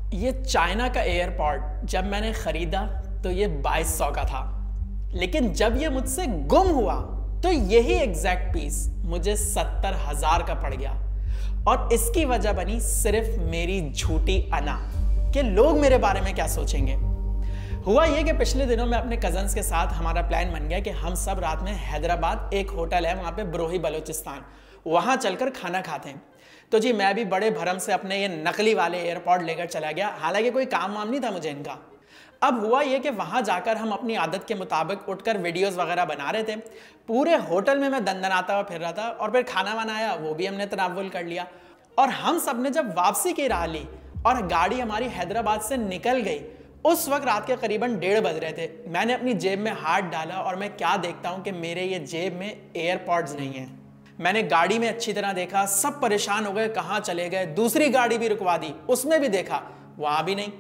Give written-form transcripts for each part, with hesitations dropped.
ये चाइना का एयरपॉड जब मैंने खरीदा तो ये 2200 का था, लेकिन जब ये मुझसे गुम हुआ तो यही एग्जैक्ट पीस मुझे 70,000 का पड़ गया। और इसकी वजह बनी सिर्फ मेरी झूठी अना कि लोग मेरे बारे में क्या सोचेंगे। हुआ ये कि पिछले दिनों में अपने कजन्स के साथ हमारा प्लान बन गया कि हम सब रात में हैदराबाद एक होटल है वहाँ पे ब्रोही बलूचिस्तान, वहाँ चलकर खाना खाते हैं। तो जी मैं भी बड़े भरम से अपने ये नकली वाले एयरपॉड लेकर चला गया, हालांकि कोई काम वाम नहीं था मुझे इनका। अब हुआ ये कि वहाँ जाकर हम अपनी आदत के मुताबिक उठकर वीडियोस वगैरह बना रहे थे। पूरे होटल में मैं दंदनाता हुआ फिर रहा था और फिर खाना वाना आया, वो भी हमने तनावुल कर लिया। और हम सब ने जब वापसी की राह ली और गाड़ी हमारी हैदराबाद से निकल गई, उस वक्त रात के करीबन 1:30 बज रहे थे। मैंने अपनी जेब में हाथ डाला और मैं क्या देखता हूँ कि मेरे ये जेब में एयरपॉड्स नहीं है। मैंने गाड़ी में अच्छी तरह देखा, सब परेशान हो गए कहाँ चले गए। दूसरी गाड़ी भी रुकवा दी, उसमें भी देखा, वहाँ भी नहीं।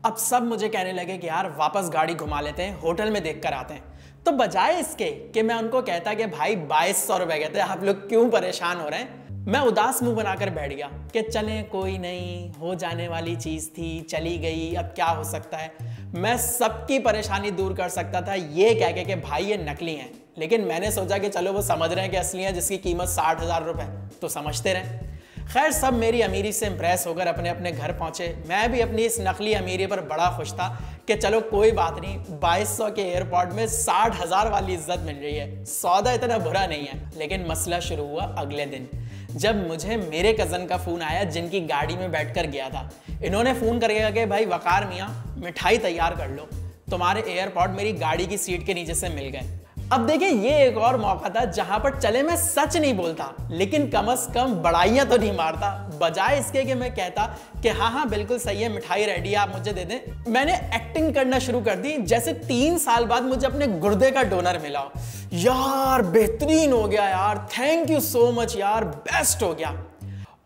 अब सब मुझे कहने लगे कि यार वापस गाड़ी घुमा लेते हैं, होटल में देख कर आते हैं। तो बजाय इसके कि मैं उनको कहता कि भाई 2200 रुपए कहते हैं, आप लोग क्यों परेशान हो रहे हैं, मैं उदास मुंह बनाकर बैठ गया कि चलें कोई नहीं, हो जाने वाली चीज़ थी, चली गई, अब क्या हो सकता है। मैं सबकी परेशानी दूर कर सकता था ये कह के कि भाई ये नकली हैं, लेकिन मैंने सोचा कि चलो वो समझ रहे हैं कि असली हैं जिसकी कीमत 60,000 रुपए, तो समझते रहें। खैर सब मेरी अमीरी से इंप्रेस होकर अपने अपने घर पहुंचे। मैं भी अपनी इस नकली अमीरी पर बड़ा खुश था कि चलो कोई बात नहीं, 2200 के एयरपॉड में 60,000 वाली इज्जत मिल रही है, सौदा इतना बुरा नहीं है। लेकिन मसला शुरू हुआ अगले दिन, जब मुझे मेरे कज़न का फ़ोन आया जिनकी गाड़ी में बैठकर गया था। इन्होंने फ़ोन करके कहा कि भाई वकार मियाँ मिठाई तैयार कर लो, तुम्हारे एयरपॉड मेरी गाड़ी की सीट के नीचे से मिल गए। अब देखिए ये एक और मौका था जहां पर चले मैं सच नहीं बोलता, लेकिन कम से कम बड़ाइयां तो नहीं मारता। बजाय इसके कि मैं कहता कि हाँ हाँ बिल्कुल सही है, मिठाई रेडी है, आप मुझे दे दें, मैंने एक्टिंग करना शुरू कर दी जैसे 3 साल बाद मुझे अपने गुर्दे का डोनर मिला हो। यार बेहतरीन हो गया यार, थैंक यू सो मच यार, बेस्ट हो गया।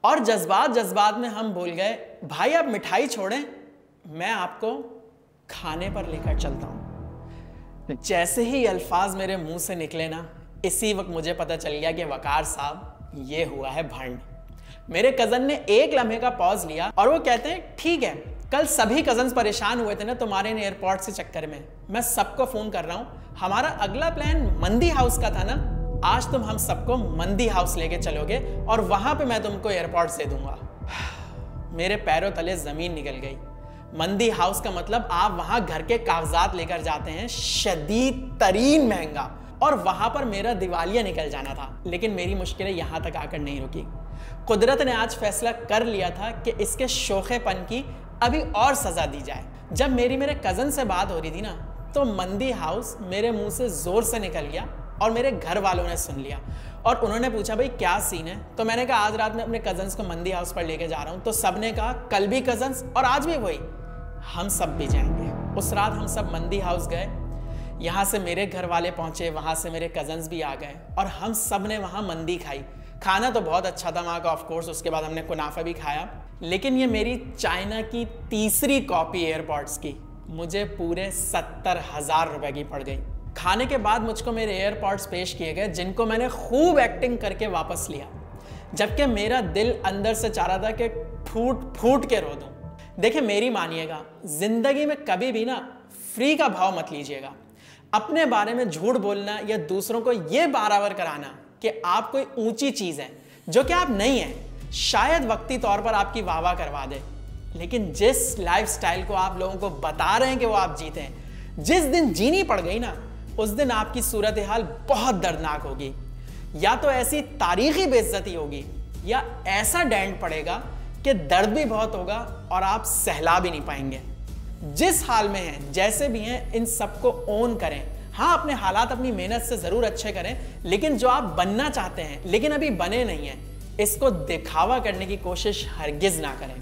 और जज्बात में हम बोल गए भाई आप मिठाई छोड़ें, मैं आपको खाने पर लेकर चलता हूं। जैसे ही अल्फाज मेरे मुंह से निकले ना, इसी वक्त मुझे पता चल गया कि वकार साहब ये हुआ है भंड। मेरे कजन ने एक लम्हे का पॉज लिया और वो कहते हैं ठीक है, कल सभी कजन्स परेशान हुए थे ना तुम्हारे इन एयरपोर्ट से चक्कर में, मैं सबको फोन कर रहा हूं, हमारा अगला प्लान मंदी हाउस का था ना, आज तुम हम सबको मंदी हाउस लेके चलोगे और वहां पे मैं तुमको एयरपोर्ट दे दूंगा। मेरे पैरों तले जमीन निकल गई। मंदी हाउस का मतलब आप वहां घर के कागजात लेकर जाते हैं, शदीद तरीन महंगा, और वहां पर मेरा दिवालिया निकल जाना था। लेकिन मेरी मुश्किलें यहां तक आकर नहीं रुकी। कुदरत ने आज फैसला कर लिया था कि इसके शोखेपन की अभी और सजा दी जाए। जब मेरे कजन से बात हो रही थी ना, तो मंदी हाउस मेरे मुंह से जोर से निकल गया और मेरे घर वालों ने सुन लिया और उन्होंने पूछा भाई क्या सीन है। तो मैंने कहा आज रात में अपने कजन्स को मंदी हाउस पर लेके जा रहा हूं। तो सबने कहा कल भी कजन्स और आज भी वही, हम सब भी जाएंगे। उस रात हम सब मंदी हाउस गए, यहाँ से मेरे घर वाले पहुंचे, वहाँ से मेरे कजन्स भी आ गए और हम सब ने वहाँ मंदी खाई। खाना तो बहुत अच्छा था वहाँ का ऑफ कोर्स, उसके बाद हमने कुनाफा भी खाया। लेकिन ये मेरी चाइना की तीसरी कॉपी एयरपॉड्स की मुझे पूरे 70,000 रुपए की पड़ गई। खाने के बाद मुझको मेरे एयरपॉड्स पेश किए गए जिनको मैंने खूब एक्टिंग करके वापस लिया, जबकि मेरा दिल अंदर से चाह रहा था कि फूट फूट के रो दूं। देखिए मेरी मानिएगा, जिंदगी में कभी भी ना फ्री का भाव मत लीजिएगा। अपने बारे में झूठ बोलना या दूसरों को यह बारावर कराना कि आप कोई ऊंची चीज है जो कि आप नहीं है, शायद वक्ती तौर पर आपकी वाह वाह करवा दे, लेकिन जिस लाइफस्टाइल को आप लोगों को बता रहे हैं कि वो आप जीते हैं, जिस दिन जीनी पड़ गई ना, उस दिन आपकी सूरत हाल बहुत दर्दनाक होगी। या तो ऐसी तारीखी बेइज्जती होगी या ऐसा डेंट पड़ेगा कि दर्द भी बहुत होगा और आप सहला भी नहीं पाएंगे। जिस हाल में हैं, जैसे भी हैं, इन सबको ओन करें। हाँ अपने हालात अपनी मेहनत से जरूर अच्छे करें, लेकिन जो आप बनना चाहते हैं लेकिन अभी बने नहीं हैं, इसको दिखावा करने की कोशिश हरगिज ना करें।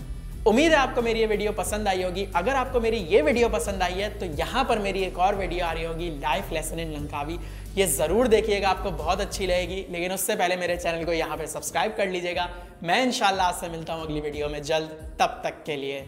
उम्मीद है आपको मेरी ये वीडियो पसंद आई होगी। अगर आपको मेरी ये वीडियो पसंद आई है तो यहाँ पर मेरी एक और वीडियो आ रही होगी, लाइफ लेसन इन लंकावी, ये जरूर देखिएगा, आपको बहुत अच्छी लगेगी। लेकिन उससे पहले मेरे चैनल को यहाँ पर सब्सक्राइब कर लीजिएगा। मैं इंशाल्लाह आपसे मिलता हूँ अगली वीडियो में जल्द, तब तक के लिए